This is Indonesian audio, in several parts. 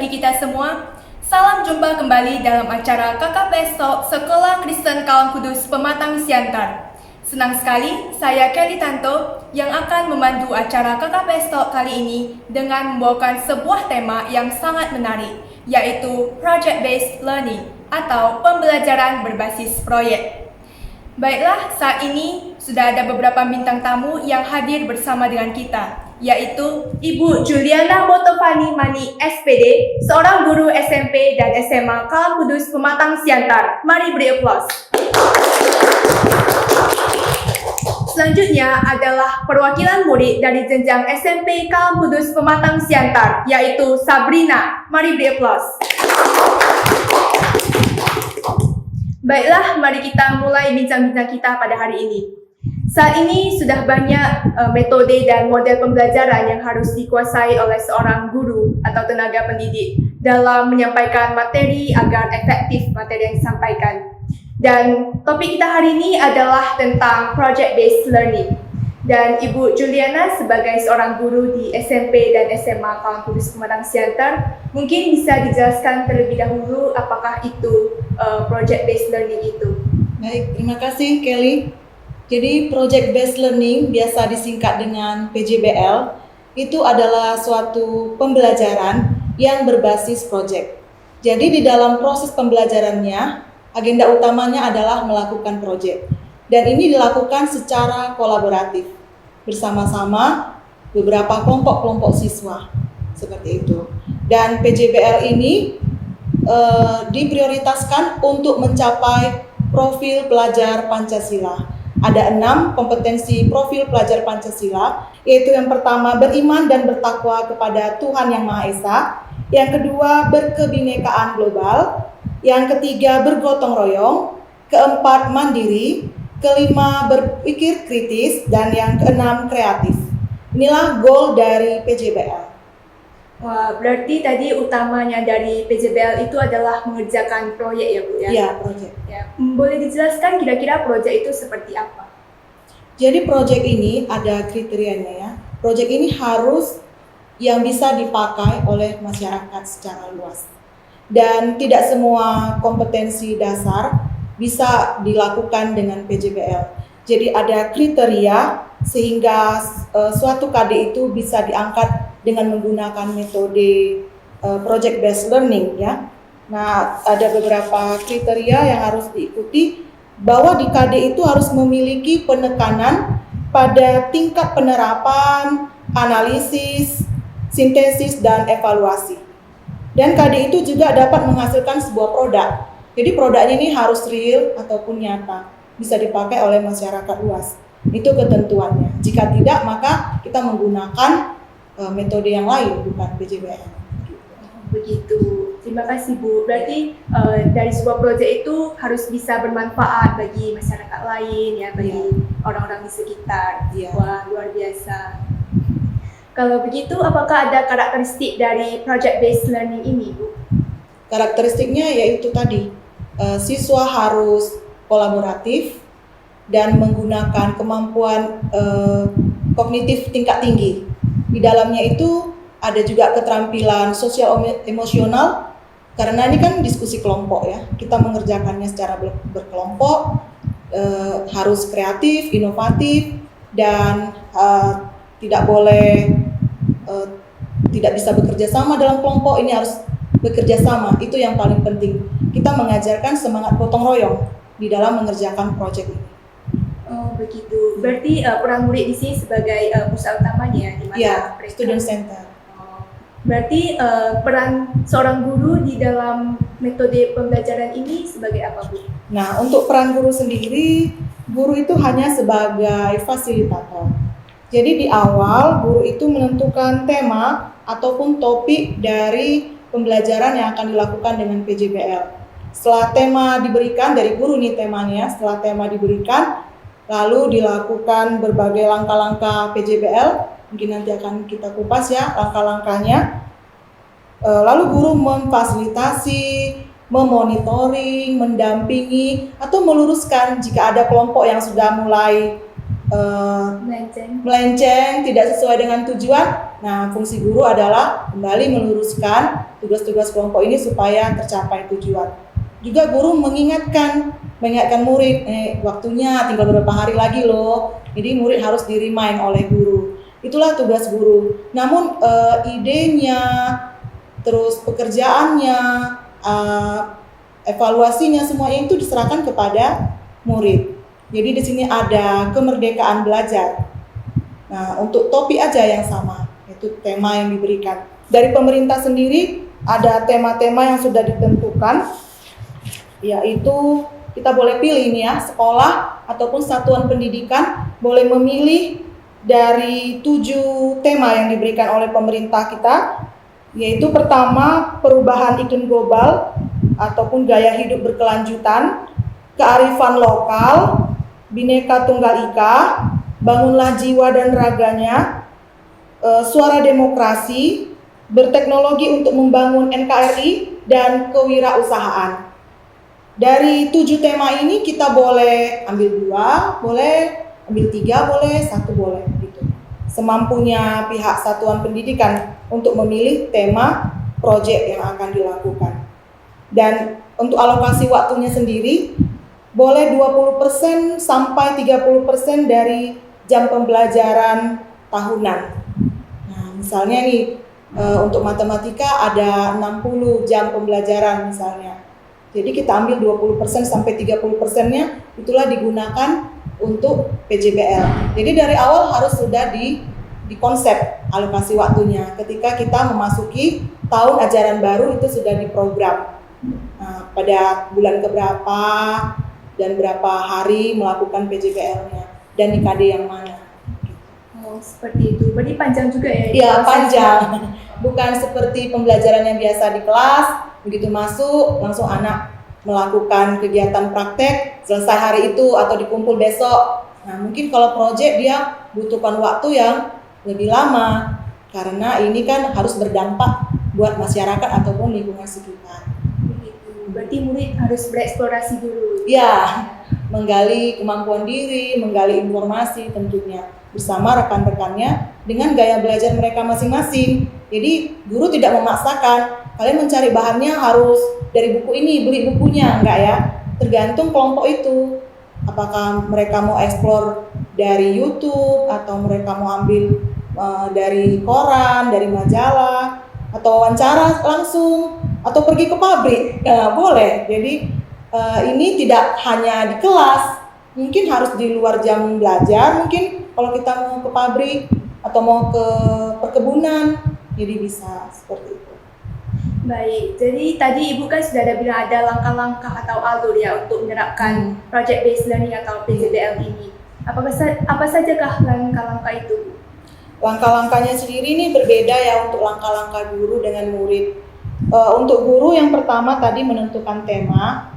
bagi kita semua. Salam jumpa kembali dalam acara Kakak Besok Sekolah Kristen Kalang Kudus Pematang Siantar. Senang sekali saya Kelly Tanto yang akan memandu acara Kakak Besok kali ini dengan membawakan sebuah tema yang sangat menarik, yaitu Project Based Learning atau pembelajaran berbasis proyek. Baiklah, saat ini sudah ada beberapa bintang tamu yang hadir bersama dengan kita, yaitu Ibu Juliana Motovani Mani SPD, seorang guru SMP dan SMA Kalang Kudus Pematang Siantar. Mari beri aplaus. Selanjutnya adalah perwakilan murid dari jenjang SMP Kalang Kudus Pematang Siantar, yaitu Sabrina. Mari beri aplaus. Baiklah, mari kita mulai bincang-bincang kita pada hari ini. Saat ini sudah banyak metode dan model pembelajaran yang harus dikuasai oleh seorang guru atau tenaga pendidik dalam menyampaikan materi agar efektif materi yang disampaikan. Dan topik kita hari ini adalah tentang Project Based Learning. Dan Ibu Juliana sebagai seorang guru di SMP dan SMA Kalang Kudus Pematang Siantar, mungkin bisa dijelaskan terlebih dahulu apakah itu Project Based Learning itu. Baik, terima kasih Kelly. Jadi Project Based Learning biasa disingkat dengan PJBL, itu adalah suatu pembelajaran yang berbasis proyek. Jadi di dalam proses pembelajarannya, agenda utamanya adalah melakukan proyek. Dan ini dilakukan secara kolaboratif, bersama-sama beberapa kelompok-kelompok siswa, seperti itu. Dan PJBL ini diprioritaskan untuk mencapai profil pelajar Pancasila. Ada 6 kompetensi profil pelajar Pancasila, yaitu yang pertama beriman dan bertakwa kepada Tuhan Yang Maha Esa, yang kedua berkebinekaan global, yang ketiga bergotong royong, keempat mandiri, kelima berpikir kritis, dan yang keenam kreatif. Inilah goal dari PJBL. Wah, berarti tadi utamanya dari PJBL itu adalah mengerjakan proyek ya Bu ya? Iya, proyek. Ya. Boleh dijelaskan kira-kira proyek itu seperti apa? Jadi proyek ini ada kriterianya ya. Proyek ini harus yang bisa dipakai oleh masyarakat secara luas. Dan tidak semua kompetensi dasar bisa dilakukan dengan PJBL. Jadi ada kriteria sehingga suatu KD itu bisa diangkat dengan menggunakan metode project based learning ya. Nah, ada beberapa kriteria yang harus diikuti bahwa di KD itu harus memiliki penekanan pada tingkat penerapan, analisis, sintesis dan evaluasi. Dan KD itu juga dapat menghasilkan sebuah produk. Jadi produknya ini harus real ataupun nyata, bisa dipakai oleh masyarakat luas. Itu ketentuannya. Jika tidak, maka kita menggunakan metode yang lain, bukan PJBL. Begitu. Terima kasih Bu. Berarti dari sebuah proyek itu harus bisa bermanfaat bagi masyarakat lain ya, bagi orang-orang di sekitar. Ya. Wah, luar biasa. Kalau begitu, apakah ada karakteristik dari project based learning ini Bu? Karakteristiknya yaitu tadi, siswa harus kolaboratif dan menggunakan kemampuan kognitif tingkat tinggi. Di dalamnya itu ada juga keterampilan sosial emosional, karena ini kan diskusi kelompok ya. Kita mengerjakannya secara berkelompok, harus kreatif, inovatif, dan tidak boleh tidak bisa bekerja sama dalam kelompok. Ini harus bekerja sama, itu yang paling penting. Kita mengajarkan semangat gotong royong di dalam mengerjakan proyek ini. Oh begitu. Berarti peran murid di sini sebagai pusat utamanya di mana? Ya, student center. Berarti peran seorang guru di dalam metode pembelajaran ini sebagai apa Bu? Nah, untuk peran guru sendiri, guru itu hanya sebagai fasilitator. Jadi di awal guru itu menentukan tema ataupun topik dari pembelajaran yang akan dilakukan dengan PJBL. Setelah tema diberikan, dari guru nih temanya, setelah tema diberikan, lalu dilakukan berbagai langkah-langkah PJBL, mungkin nanti akan kita kupas ya langkah-langkahnya. Lalu guru memfasilitasi, memonitoring, mendampingi, atau meluruskan jika ada kelompok yang sudah mulai melenceng, tidak sesuai dengan tujuan. Nah, fungsi guru adalah kembali meluruskan tugas-tugas kelompok ini supaya tercapai tujuan. Juga guru mengingatkan murid, waktunya tinggal beberapa hari lagi loh. Jadi murid harus di-remind oleh guru. Itulah tugas guru. Namun idenya, terus pekerjaannya, evaluasinya semuanya itu diserahkan kepada murid. Jadi di sini ada kemerdekaan belajar. Nah, untuk topik aja yang sama, itu tema yang diberikan. Dari pemerintah sendiri ada tema-tema yang sudah ditentukan, yaitu kita boleh pilih ini ya, sekolah ataupun satuan pendidikan boleh memilih dari 7 tema yang diberikan oleh pemerintah kita, yaitu pertama perubahan iklim global ataupun gaya hidup berkelanjutan, kearifan lokal, Bhinneka Tunggal Ika, bangunlah jiwa dan raganya, suara demokrasi, berteknologi untuk membangun NKRI, dan kewirausahaan. Dari 7 tema ini kita boleh ambil 2, boleh ambil 3, boleh 1, boleh gitu. Semampunya pihak satuan pendidikan untuk memilih tema proyek yang akan dilakukan. Dan untuk alokasi waktunya sendiri boleh 20% sampai 30% dari jam pembelajaran tahunan. Nah, misalnya nih untuk matematika ada 60 jam pembelajaran misalnya. Jadi kita ambil 20% sampai 30%-nya itulah digunakan untuk PJBL. Jadi dari awal harus sudah di konsep alokasi waktunya. Ketika kita memasuki tahun ajaran baru itu sudah diprogram. Nah, pada bulan keberapa dan berapa hari melakukan PJBL-nya dan di KD yang mana. Oh, seperti itu. Berarti panjang juga ya? Iya, panjang. Bukan seperti pembelajaran yang biasa di kelas, begitu masuk langsung anak melakukan kegiatan praktek, selesai hari itu atau dikumpul besok. Nah, mungkin kalau proyek dia butuhkan waktu yang lebih lama karena ini kan harus berdampak buat masyarakat ataupun lingkungan sekitar. Berarti murid harus bereksplorasi dulu. Ya, menggali kemampuan diri, menggali informasi tentunya bersama rekan-rekannya dengan gaya belajar mereka masing-masing. Jadi guru tidak memaksakan kalian mencari bahannya harus dari buku ini, beli bukunya, enggak ya. Tergantung kelompok itu. Apakah mereka mau eksplor dari YouTube atau mereka mau ambil dari koran, dari majalah, atau wawancara langsung, atau pergi ke pabrik, boleh. Jadi ini tidak hanya di kelas, mungkin harus di luar jam belajar, mungkin kalau kita mau ke pabrik atau mau ke perkebunan, jadi bisa seperti itu. Baik, jadi tadi Ibu kan sudah ada bilang ada langkah-langkah atau alur ya untuk menerapkan project based learning atau PJBL ini. Apa sajakah langkah-langkah itu? Langkah-langkahnya sendiri ini berbeda ya untuk langkah-langkah guru dengan murid. Untuk guru yang pertama tadi menentukan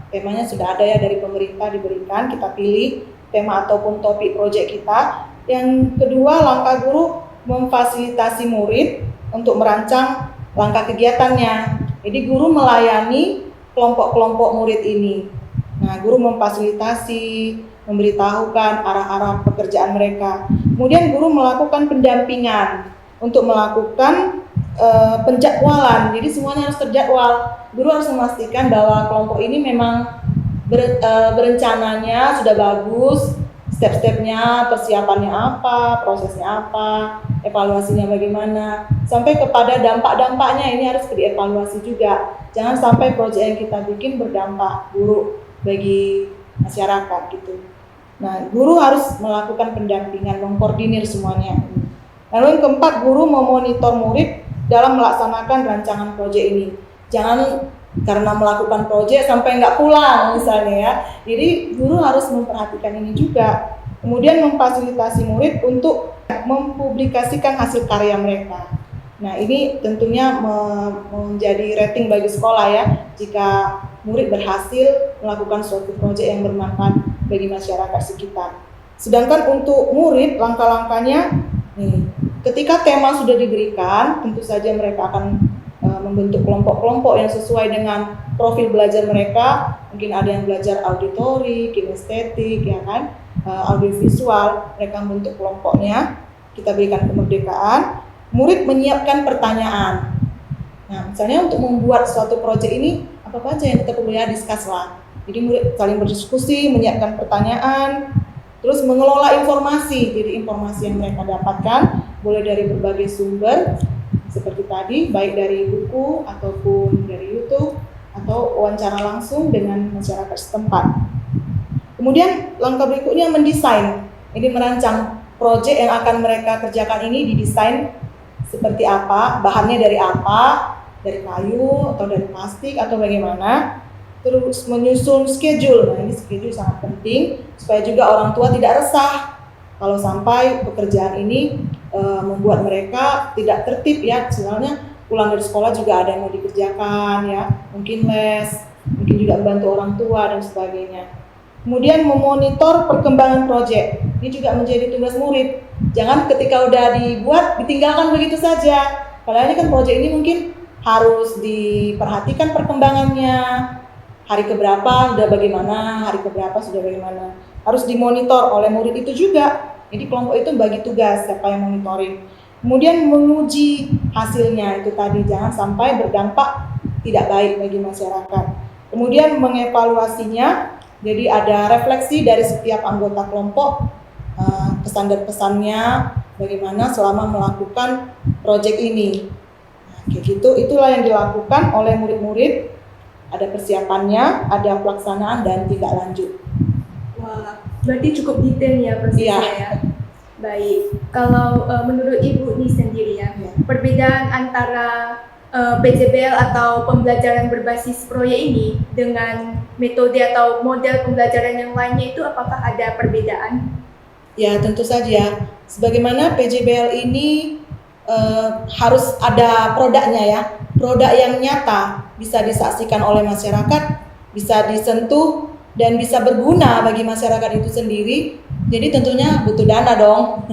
temanya sudah ada ya dari pemerintah diberikan, kita pilih tema ataupun topik proyek kita. Yang kedua, langkah guru memfasilitasi murid untuk merancang langkah kegiatannya. Jadi guru melayani kelompok-kelompok murid ini. Nah, guru memfasilitasi, memberitahukan arah-arah pekerjaan mereka. Kemudian guru melakukan pendampingan untuk melakukan penjadwalan. Jadi semuanya harus terjadwal. Guru harus memastikan bahwa kelompok ini memang berencananya sudah bagus, step-stepnya, persiapannya apa, prosesnya apa, evaluasinya bagaimana, sampai kepada dampak-dampaknya ini harus dievaluasi juga. Jangan sampai proyek yang kita bikin berdampak buruk bagi masyarakat gitu. Nah, guru harus melakukan pendampingan, mengkoordinir semuanya. Lalu yang keempat, guru memonitor murid dalam melaksanakan rancangan proyek ini. Jangan karena melakukan proyek sampai nggak pulang misalnya ya. Jadi guru harus memperhatikan ini juga. Kemudian memfasilitasi murid untuk mempublikasikan hasil karya mereka. Nah, ini tentunya menjadi rating bagi sekolah ya, jika murid berhasil melakukan suatu proyek yang bermanfaat bagi masyarakat sekitar. Sedangkan untuk murid, langkah-langkahnya nih, ketika tema sudah diberikan, tentu saja mereka akan membentuk kelompok-kelompok yang sesuai dengan profil belajar mereka. Mungkin ada yang belajar auditori, kinestetik, ya kan. audiovisual, mereka membentuk kelompoknya, kita berikan kemerdekaan, murid menyiapkan pertanyaan. Nah, misalnya untuk membuat suatu proyek ini, apa aja yang kita perlu ya discuss lah. Jadi murid saling berdiskusi, menyiapkan pertanyaan, terus mengelola informasi. Jadi informasi yang mereka dapatkan boleh dari berbagai sumber, seperti tadi, baik dari buku ataupun dari YouTube, atau wawancara langsung dengan masyarakat setempat. Kemudian langkah berikutnya mendesain. Ini merancang proyek yang akan mereka kerjakan ini didesain seperti apa, bahannya dari apa, dari kayu atau dari plastik atau bagaimana. Terus menyusun schedule. Nah, ini schedule sangat penting supaya juga orang tua tidak resah kalau sampai pekerjaan ini membuat mereka tidak tertib ya. Soalnya pulang dari sekolah juga ada yang mau dikerjakan ya, mungkin les, mungkin juga membantu orang tua dan sebagainya. Kemudian memonitor perkembangan proyek. Ini juga menjadi tugas murid. Jangan ketika udah dibuat ditinggalkan begitu saja. Padahal ini kan proyek ini mungkin harus diperhatikan perkembangannya. Hari keberapa sudah bagaimana, hari keberapa sudah bagaimana. Harus dimonitor oleh murid itu juga. Jadi kelompok itu bagi tugas siapa yang monitoring. Kemudian menguji hasilnya itu tadi, jangan sampai berdampak tidak baik bagi masyarakat. Kemudian mengevaluasinya, jadi ada refleksi dari setiap anggota kelompok, pesan dan pesannya bagaimana selama melakukan proyek ini. Nah, kayak gitu, itulah yang dilakukan oleh murid-murid. Ada persiapannya, ada pelaksanaan dan tindak lanjut. Wah, berarti cukup detail ya prosesnya ya. Baik, kalau menurut Ibu ini sendiri ya, perbedaan antara PJBL atau pembelajaran berbasis proyek ini dengan metode atau model pembelajaran yang lainnya itu apakah ada perbedaan? Ya, tentu saja. Sebagaimana PJBL ini harus ada produknya ya, produk yang nyata, bisa disaksikan oleh masyarakat, bisa disentuh dan bisa berguna bagi masyarakat itu sendiri. Jadi tentunya butuh dana dong.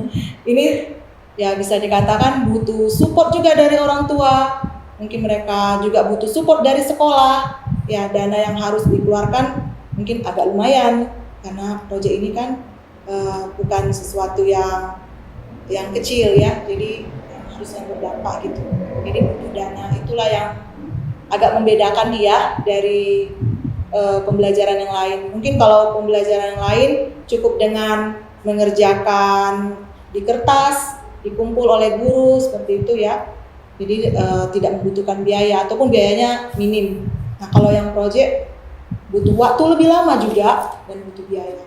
Ini ya bisa dikatakan butuh support juga dari orang tua. Mungkin mereka juga butuh support dari sekolah. Ya, dana yang harus dikeluarkan mungkin agak lumayan karena proyek ini kan bukan sesuatu yang kecil ya. Jadi harus yang berdampak gitu. Jadi butuh dana, itulah yang agak membedakan dia dari pembelajaran yang lain. Mungkin kalau pembelajaran yang lain cukup dengan mengerjakan di kertas, dikumpul oleh guru seperti itu ya. Jadi tidak membutuhkan biaya ataupun biayanya minim. Nah, kalau yang proyek butuh waktu lebih lama juga dan butuh biaya.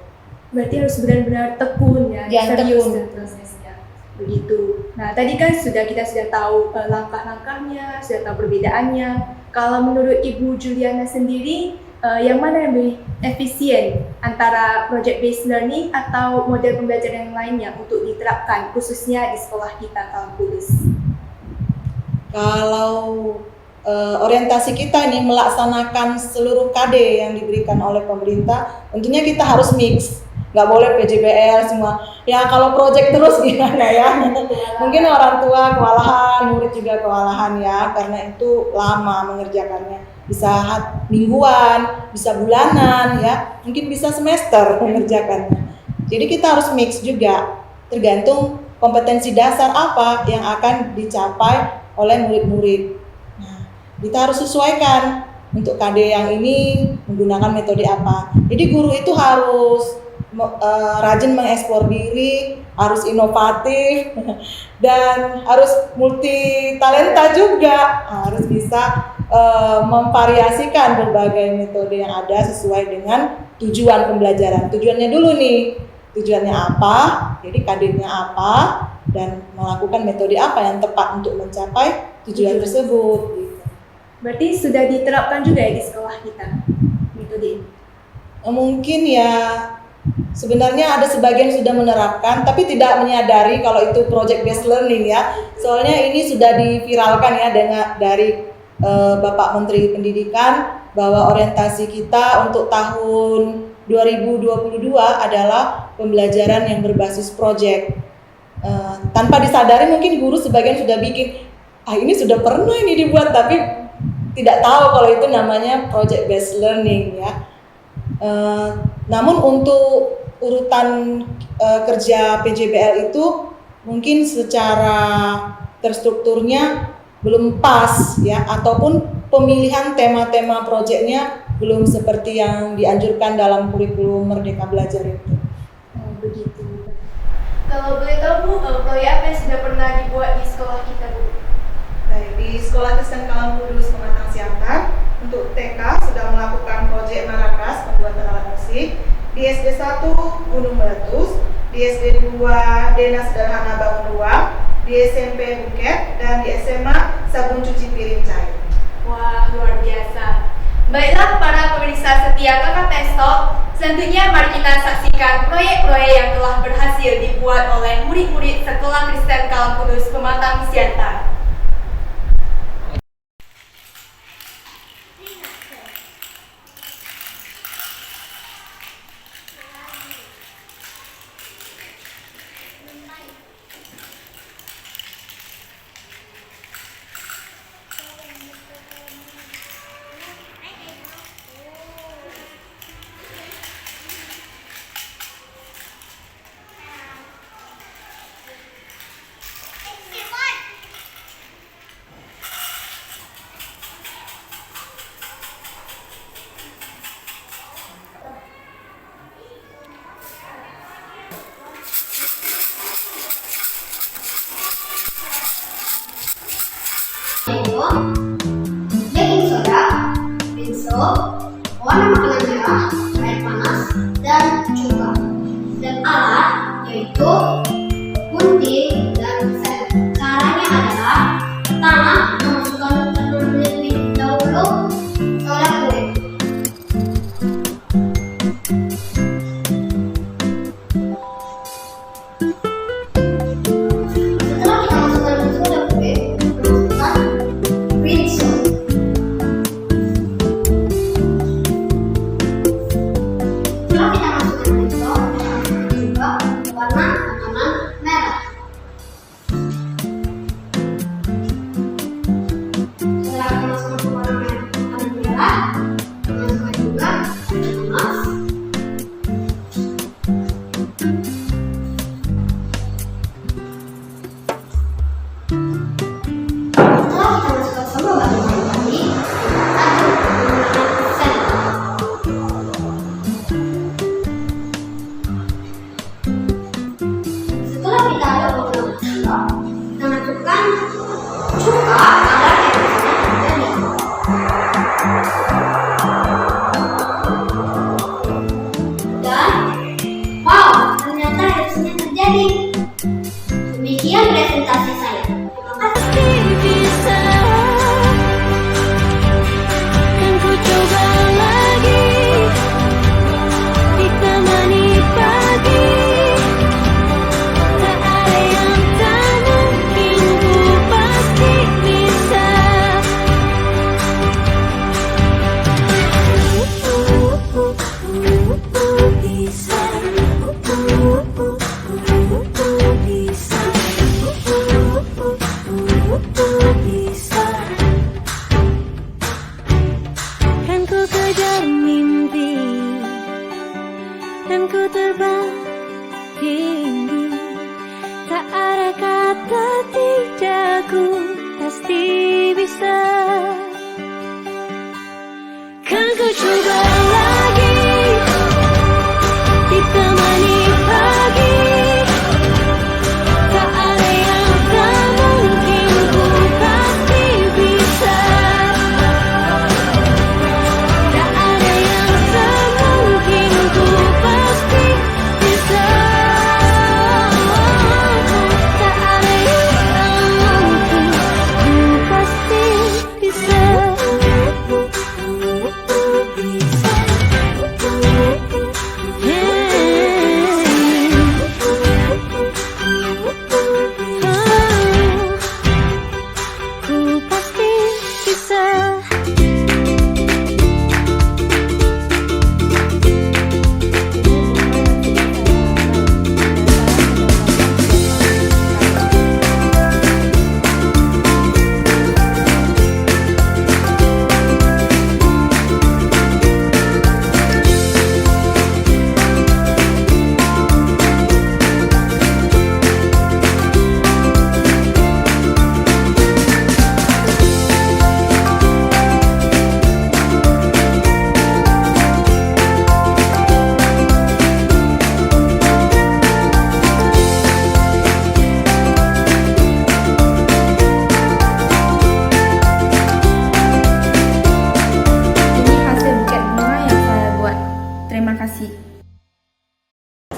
Berarti harus benar-benar tekun ya, serius dan prosesnya. Begitu. Nah, tadi kan kita sudah tahu langkah-langkahnya, sudah tahu perbedaannya. Kalau menurut Ibu Juliana sendiri, yang mana yang lebih efisien antara project based learning atau model pembelajaran yang lainnya untuk diterapkan khususnya di sekolah kita Kalang Kudus? Kalau orientasi kita ini melaksanakan seluruh KD yang diberikan oleh pemerintah, tentunya kita harus mix. Nggak boleh PJBL semua. Ya kalau project terus gimana ya? Mungkin orang tua kewalahan, murid juga kewalahan ya, karena itu lama mengerjakannya. Bisa mingguan, bisa bulanan ya, mungkin bisa semester mengerjakannya. Jadi kita harus mix juga, tergantung kompetensi dasar apa yang akan dicapai oleh murid-murid. Nah, kita harus sesuaikan untuk KD yang ini menggunakan metode apa. Jadi guru itu harus rajin mengeksplor diri, harus inovatif dan harus multi talenta juga, harus bisa memvariasikan berbagai metode yang ada sesuai dengan tujuan pembelajaran. Tujuannya dulu nih, tujuannya apa, jadi KD-nya apa, dan melakukan metode apa yang tepat untuk mencapai tujuan tersebut. Gitu. Berarti sudah diterapkan juga ya di sekolah kita metode? Mungkin ya. Sebenarnya ada sebagian sudah menerapkan, tapi tidak menyadari kalau itu project based learning ya. Soalnya ini sudah diviralkan ya dari Bapak Menteri Pendidikan bahwa orientasi kita untuk tahun 2022 adalah pembelajaran yang berbasis project. Tanpa disadari mungkin guru sebagian sudah bikin, ini sudah pernah ini dibuat, tapi tidak tahu kalau itu namanya project based learning ya. Namun untuk urutan kerja PJBL itu mungkin secara terstrukturnya belum pas ya, ataupun pemilihan tema-tema proyeknya belum seperti yang dianjurkan dalam kurikulum Merdeka Belajar itu. Begitu. Kalau boleh tahu Bu, proyek apa yang sudah pernah dibuat di sekolah kita Bu? Baik, di Sekolah Kristen Kalam Kudus Pematang Siantar, untuk TK sudah melakukan proyek Marakas pembuatan alat musik, di SD 1 Gunung Meletus, di SD 2 Dena Sederhana Bangun Ruang, di SMP Buket, dan di SMA Sabun Cuci Piring Cair. Wah, luar biasa. Baiklah para pemirsa setia Kakak Pesto, selanjutnya mari kita saksikan proyek-proyek yang telah berhasil dibuat oleh murid-murid Sekolah Kristen Kalam Kudus Pematang Siantar. Baking soda, pinso, warna makanan merah, air panas, dan cuka. Dan alat yaitu gunting dan set. Caranya adalah pertama memasukkan terlebih dahulu soda kue. Setelah kita masukkan soda kue, masukkan pinso. Setelah kita masukkan pinso, kita masukkan juga warna makanan merah. Setelah kita masukkan warna makanan merah, masukkan juga air panas. Setelah kita masukkan semua bahan-bahan tadi, kita aduk menggunakan sendok. Setelah kita aduk menggunakan sendok, kita masukkan cuka agar erupsinya terjadi. Dan, wow, ternyata erupsinya terjadi. Demikian presentasi saya. Terima kasih. Bisa, kan ku coba lagi ditemani pagi. Tak ada yang tak mungkin, ku pasti bisa. Bisa, bisa. Kan ku kejar mimpi dan ku terbang tinggi. Tak ada kata tidak, ku pasti bisa. Kan ku coba lagi ditemani pagi. Tak ada yang tak mungkin, ku pasti bisa. Tak ada yang tak mungkin, ku pasti bisa.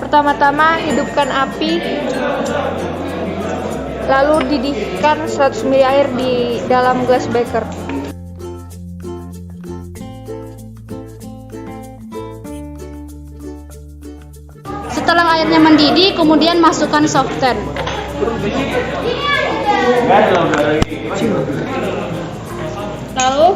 Pertama-tama hidupkan api, lalu didihkan 100 ml air di dalam gelas beker. Setelah airnya mendidih, kemudian masukkan softern. Lalu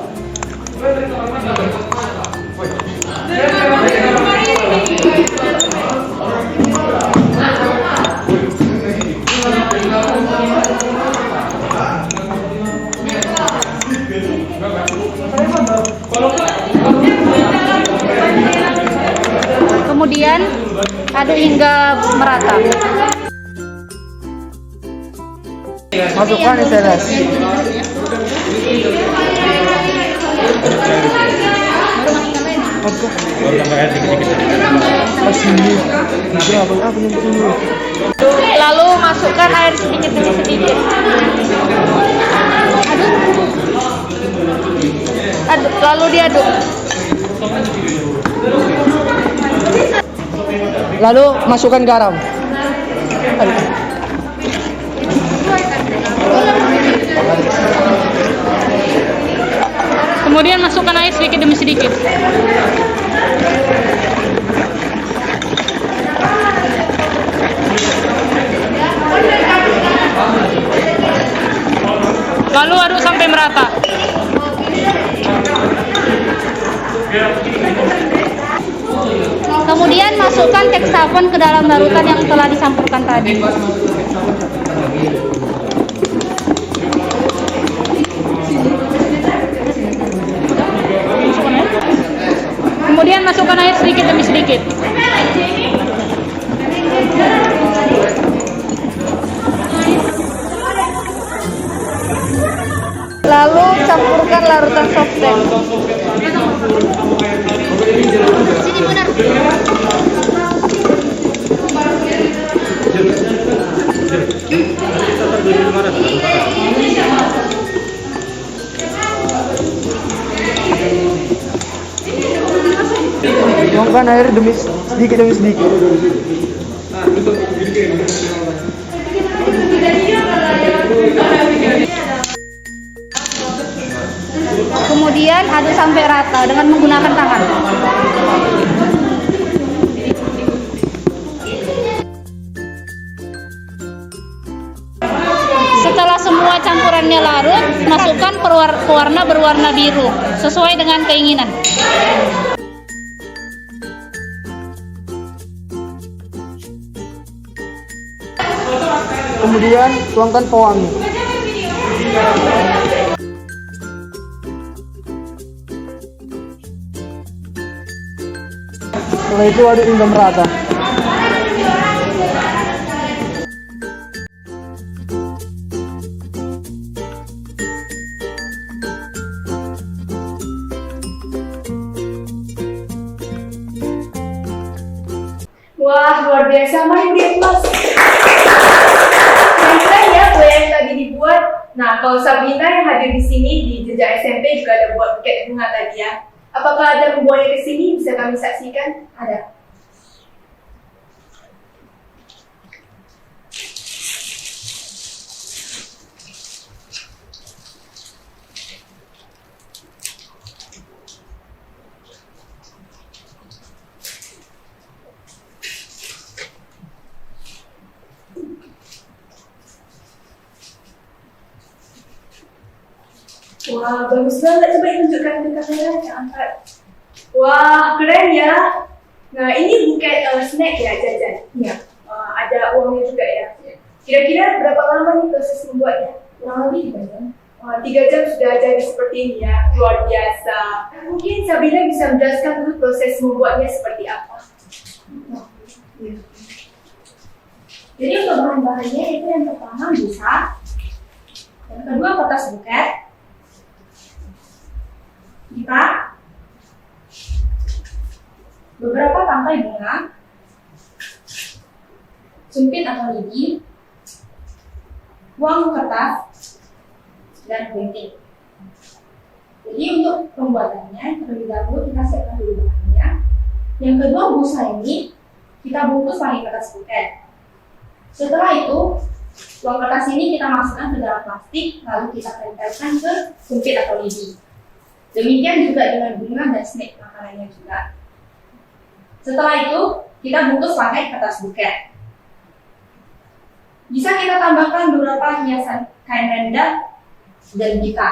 Kemudian aduk hingga merata. Masukkan SLS. Lalu masukkan air sedikit demi sedikit. Aduk, lalu diaduk. Lalu masukkan garam. Kemudian masukkan air sedikit demi sedikit. Lalu aduk sampai merata. Kemudian masukkan tekstafon ke dalam larutan yang telah dicampurkan tadi. Kemudian masukkan air sedikit demi sedikit. Lalu campurkan larutan softeng. Tuangkan air sedikit demi sedikit. Kemudian aduk sampai rata dengan menggunakan tangan. Setelah semua campurannya larut, masukkan pewarna berwarna biru sesuai dengan keinginan. Kemudian tuangkan pewangi. Setelah itu aduk hingga merata. Wah, luar biasa. Mari lihat, Mas. Keren ya kue yang tadi dibuat. Nah, kalau Sabrina yang hadir di sini di Jejak SMP juga ada buat buket bunga tadi ya. Apakah ada membuatnya ke sini? Bisa kami saksikan? Ada. Wah, bagus banget. Coba tunjukkan ke kamera, yang angkat. Wah, keren ya. Nah, ini buket snack ya, jajan. Iya. Ada uangnya juga ya. Kira-kira berapa lama nih proses membuatnya? Kurang lebih 3 jam. 3 jam sudah jadi seperti ini ya. Luar biasa. Mungkin Sabrina bisa menjelaskan dulu proses membuatnya seperti apa. Jadi untuk bahan-bahannya itu yang pertama busa, yang kedua kertas buket, kita beberapa tangkai bunga, sumpit atau lidi, uang kertas, dan gunting. Jadi untuk pembuatannya terlebih dahulu kita siapkan dulu bahannya. Yang kedua busa ini kita bungkus pakai kertas buket. Setelah itu, uang kertas ini kita masukkan ke dalam plastik, lalu kita tempelkan ke sumpit atau lidi. Demikian juga dengan bunga dan snack makanannya juga. Setelah itu, kita bungkus pakai kertas buket. Bisa kita tambahkan beberapa hiasan kain renda dan pita.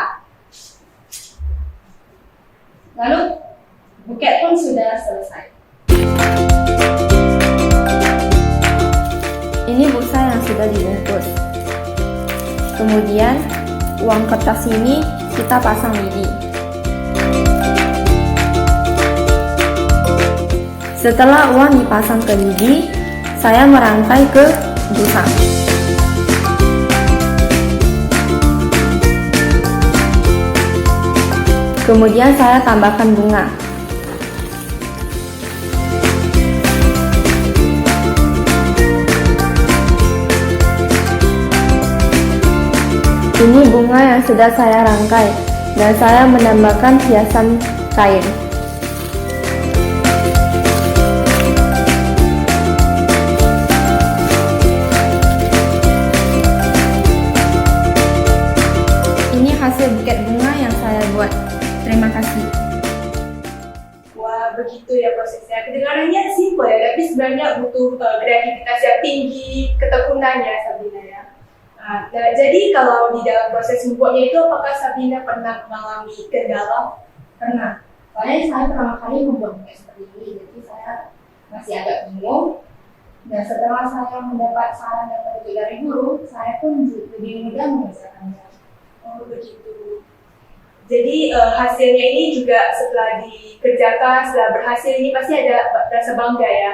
Lalu, buket pun sudah selesai. Ini busa yang sudah dibungkus. Kemudian uang kertas ini kita pasang lidi. Setelah uang dipasang ke lidi, saya merangkai ke busa. Kemudian saya tambahkan bunga. Ini bunga yang sudah saya rangkai dan saya menambahkan hiasan kain. Ini hasil buket bunga yang saya buat. Terima kasih. Wah, begitu ya prosesnya. Kedengarannya simpel ya, tapi sebenarnya butuh kreativitas yang tinggi, ketekunan ya Sabrina ya. Nah, jadi kalau di dalam proses membuatnya itu, apakah Sabrina pernah mengalami kendala? Pernah. Soalnya saya pertama kali membuat buket seperti ini, jadi saya masih agak bingung. Dan setelah saya mendapat saran dan petunjuk dari guru, saya pun lebih mudah mengerjakannya. Oh, begitu. Jadi hasilnya ini juga setelah dikerjakan, setelah berhasil ini pasti ada rasa bangga ya.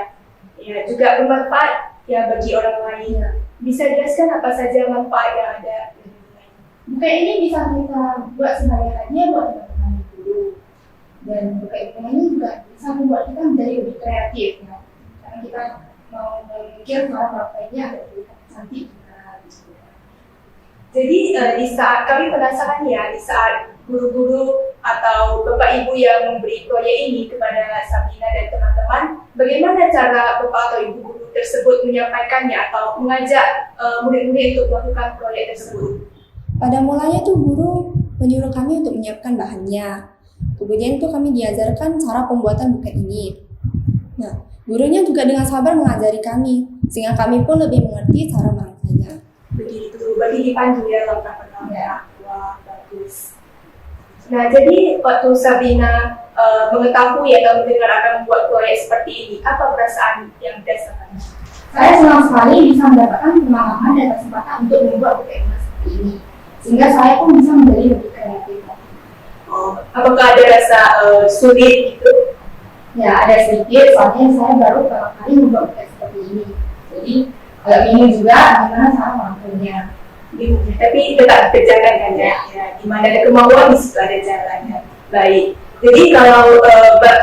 Ya, juga bermanfaat ya bagi orang lain. Bisa jelaskan apa saja manfaat yang ada? Buket ini bisa kita buat sebagai hadiah buat teman-teman guru. Dan buket ini juga bisa membuat kita menjadi lebih kreatif ya. Karena kita mau memikir cara memakainya agar lebih cantik juga. Jadi di saat kami penasaran ya, di saat guru-guru atau bapak ibu yang memberi proyek ini kepada Sabrina dan teman-teman, bagaimana cara bapak atau ibu guru tersebut menyampaikannya atau mengajak murid-murid untuk melakukan proyek tersebut? Pada mulanya tuh guru menyuruh kami untuk menyiapkan bahannya. Kemudian tuh kami diajarkan cara pembuatan buket ini. Nah, gurunya juga dengan sabar mengajari kami, sehingga kami pun lebih mengerti cara merangkainya. Begitu, berarti dipandu ya langkah pertama. Ya. Wah, bagus. Nah, jadi waktu Sabrina mengetahui atau mendengar akan membuat proyek seperti ini, apa perasaan yang dirasakan? Saya senang sekali bisa mendapatkan pengalaman dan kesempatan untuk membuat buket seperti ini, sehingga saya pun bisa menjadi lebih kreatif. Oh, apakah ada rasa sulit gitu? Ya, ada sedikit, soalnya saya baru pertama kali membuat buket seperti ini. Jadi agak bingung juga gimana cara melakukannya. Tapi tetap kerjakan kan ya. Di mana ada kemauan di situ ada jalannya. Baik. Jadi kalau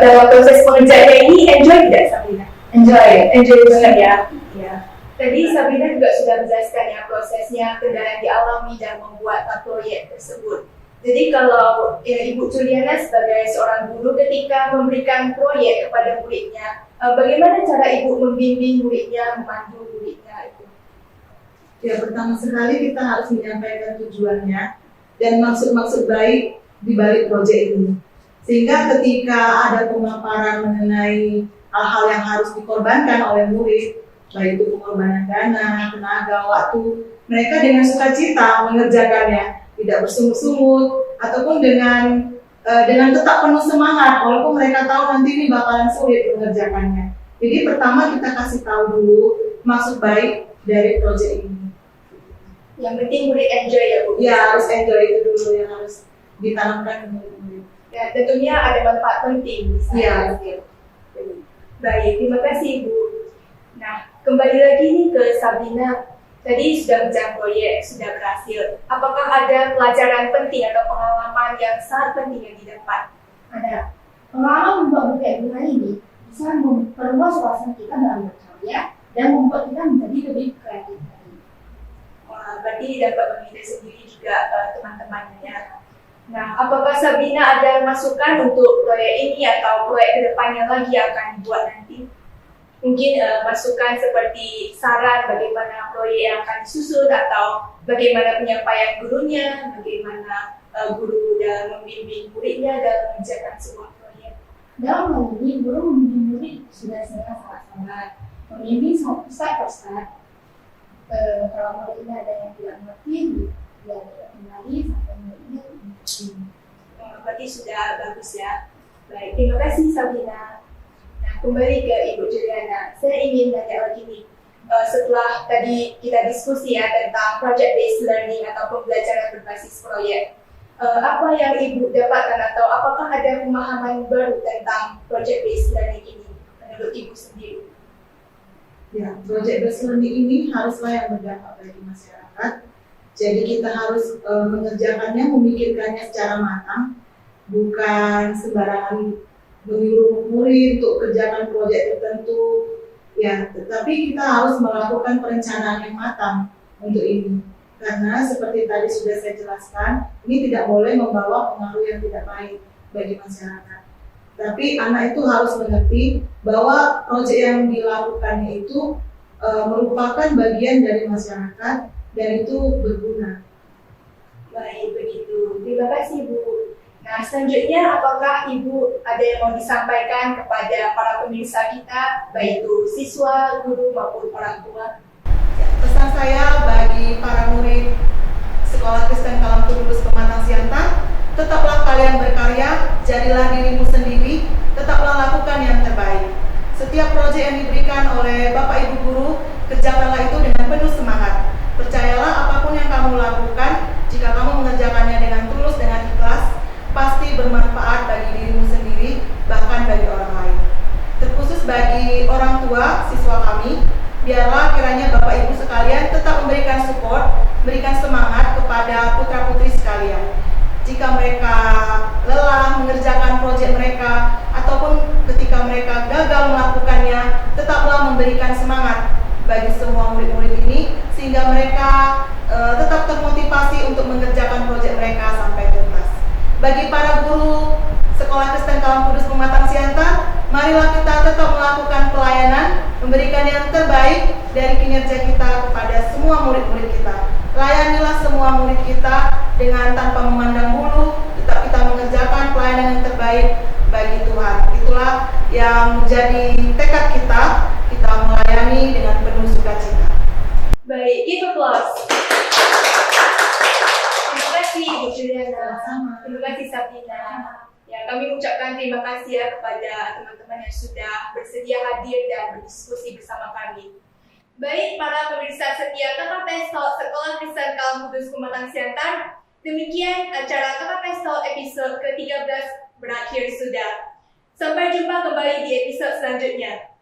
dalam proses pengerjaannya ini enjoy tidak Sabrina? Enjoy banget ya. Ya. Tadi Sabrina juga sudah menjelaskan ya prosesnya, kendala yang dialami dalam membuat proyek tersebut. Jadi kalau Ibu Juliana sebagai seorang guru ketika memberikan proyek kepada muridnya, bagaimana cara Ibu membimbing muridnya, memandu muridnya itu? Ya, pertama sekali kita harus menyampaikan tujuannya dan maksud-maksud baik di balik proyek ini. Sehingga ketika ada pemaparan mengenai hal-hal yang harus dikorbankan oleh murid, baik itu pengorbanan dana, tenaga, waktu, mereka dengan sukacita mengerjakannya, tidak bersungut-sungut, ataupun dengan tetap penuh semangat, walaupun mereka tahu nanti ini bakalan sulit mengerjakannya. Jadi pertama kita kasih tahu dulu maksud baik dari proyek ini. Yang penting murid enjoy ya Bu? Ya, harus enjoy itu dulu yang harus ditanamkan ke murid-murid. Ya, tentunya ada manfaat penting. Iya. Baik, terima kasih Bu. Nah, kembali lagi nih ke Sabrina. Tadi sudah menjalankan proyek, sudah berhasil. Apakah ada pelajaran penting atau pengalaman yang sangat penting yang didapat? Ada. Pengalaman membuat buket bunga ini bisa memperluas wawasan kita dalam berkarya dan membuat kita menjadi lebih kreatif. Berarti dapat memilih sendiri juga teman-temannya ya. Nah, apakah Sabrina ada masukan untuk proyek ini atau proyek kedepannya lagi yang akan dibuat nanti? Mungkin masukan seperti saran bagaimana proyek yang akan disusun atau bagaimana penyampaian gurunya, bagaimana guru dalam membimbing muridnya dalam mengerjakan sebuah proyek. Dalam hal ini, guru membimbing murid sudah sangat-sangat membimbing step per step. Kalau murid ini ada yang tidak mengerti, dia kembali sampai muridnya mengerti. Berarti sudah bagus ya. Baik, terima kasih Sabrina. Nah, kembali ke Ibu Juliana. Saya ingin tanya lagi nih. Setelah tadi kita diskusi ya tentang project based learning atau pembelajaran berbasis proyek. Apa yang Ibu dapatkan atau apakah ada pemahaman baru tentang project based learning ini menurut Ibu sendiri? Ya, project based learning ini haruslah yang berdampak bagi masyarakat. Jadi kita harus mengerjakannya, memikirkannya secara matang, bukan sembarangan menyuruh murid untuk kerjakan proyek tertentu. Ya, tetapi kita harus melakukan perencanaan yang matang untuk ini. Karena seperti tadi sudah saya jelaskan, ini tidak boleh membawa pengaruh yang tidak baik bagi masyarakat. Tapi anak itu harus mengerti bahwa proyek yang dilakukannya itu merupakan bagian dari masyarakat dan itu berguna. Baik, begitu. Terima kasih Bu. Nah, selanjutnya apakah Ibu ada yang mau disampaikan kepada para pemirsa kita, baik itu siswa, guru maupun orang tua? Pesan saya bagi para murid Sekolah Kristen Kalam Kudus Pematang Siantar, tetaplah kalian berkarya, jadilah dirimu sendiri, tetaplah lakukan yang terbaik. Setiap proyek yang diberikan oleh Bapak Ibu Guru, kerjakanlah itu dengan penuh semangat. Percayalah apapun yang kamu lakukan, jika kamu mengerjakannya dengan tulus, dengan ikhlas, pasti bermanfaat bagi dirimu sendiri, bahkan bagi orang lain. Terkhusus bagi orang tua, siswa kami, biarlah kiranya Bapak Ibu sekalian tetap memberikan support, memberikan semangat kepada putra-putri sekalian. Jika mereka lelah mengerjakan proyek mereka, ataupun ketika mereka gagal melakukannya, tetaplah memberikan semangat bagi semua murid-murid ini, sehingga mereka tetap termotivasi untuk mengerjakan proyek mereka sampai tuntas. Bagi para guru Sekolah Kristen Kalam Kudus Pematang Siantar, marilah kita tetap melakukan pelayanan, memberikan yang terbaik dari kinerja kita kepada semua murid-murid kita. Layanilah semua murid kita dengan tanpa memandang bulu, tetap kita mengerjakan pelayanan yang terbaik bagi Tuhan. Itulah yang menjadi tekad kita melayani dengan penuh sukacita. Baik, give applause. Terima kasih Ibu Juliana. Terima kasih Sabrina. Ya, kami mengucapkan terima kasih ya kepada teman-teman yang sudah bersedia hadir dan berdiskusi bersama kami. Baik, para pemirsa setia Kakak Pesto Sekolah Kristen Kalam Kudus Pematang Siantar, demikian acara Kakak Pesto episode ke-13 berakhir sudah. Sampai jumpa kembali di episode selanjutnya.